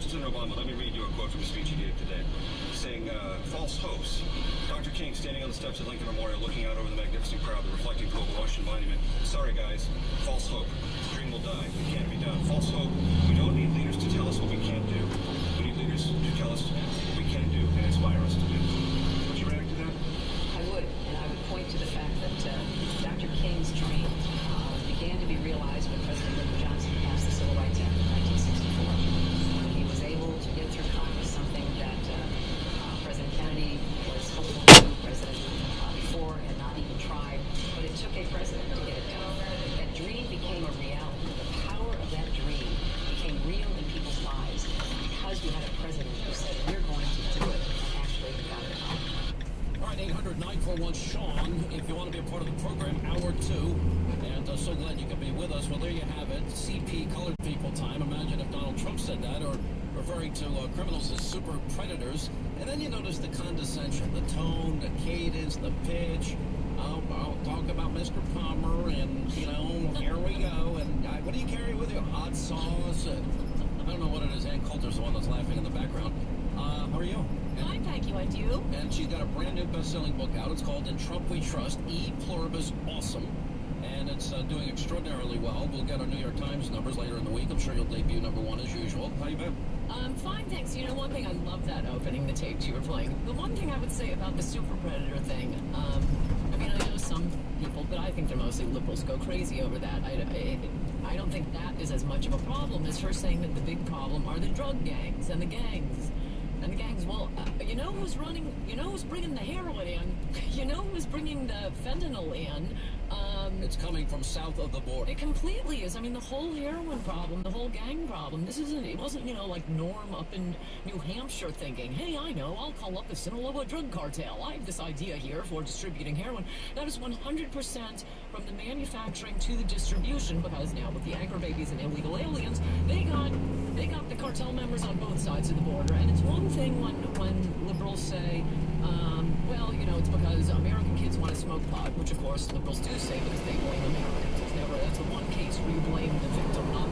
President Obama, let me read you a quote from a speech he gave today, saying, false hopes. Dr. King standing on the steps of Lincoln Memorial looking out over the magnificent crowd, the reflecting globe of Washington Monument. Sorry, guys. False hope. The dream will die. It can't be done. False hope. We don't need leaders to tell us what we can't do. We need leaders to tell us what we can do and inspire us to do. Would you react to that? I would, and I would point to the fact that Dr. King's dream began to be realized when President Lyndon Johnson passed the Civil Rights Act of 1964. He was able to get through Congress something that President Kennedy was hopeful to do, President before had not even tried, but it took a president to get it done. That dream became a reality. The power of that dream became real in people's lives because we had a president who said, we're going to do it, and actually got it done. All right, 800-941-SEAN, if you want to be a part of the program, hour 2. And so glad you could be with us. Well, there you have it. CP, colored people time. Imagine if Donald Trump said that, or referring to criminals as super predators. And then you notice the condescension, the tone, the cadence, the pitch. I'll talk about Mr. Palmer, and, you know, here we go. And what do you carry with you? Hot sauce? I don't know what it is. Ann Coulter's the one that's laughing in the background. How are you? Fine, thank you, I do. And she's got a brand new best-selling book out. It's called In Trump We Trust, E Pluribus Awesome. And it's doing extraordinarily well. We'll get our New York Times numbers later in the week. I'm sure you'll debut #1 as usual. How you been? Fine, thanks. You know, one thing, I love that opening, the tapes you were playing. The one thing I would say about the super predator thing, I mean, I know some people, but I think they're mostly liberals, go crazy over that. I don't think that is as much of a problem as her saying that the big problem are the drug gangs and the gangs. And the gangs, well, you know who's bringing the heroin in? You know who's bringing the fentanyl in? It's coming from south of the border. It completely is. I mean, the whole heroin problem, the whole gang problem, it wasn't, you know, like Norm up in New Hampshire thinking, hey, I know, I'll call up the Sinaloa drug cartel. I have this idea here for distributing heroin. That is 100% from the manufacturing to the distribution, because now with the anchor babies and illegal aliens, they got the cartel members on both sides of the border. And it's one thing when liberals say, well, you know, it's because American kids want to smoke pot, which of course liberals do say because they blame Americans. It's the one case where you blame the victim, not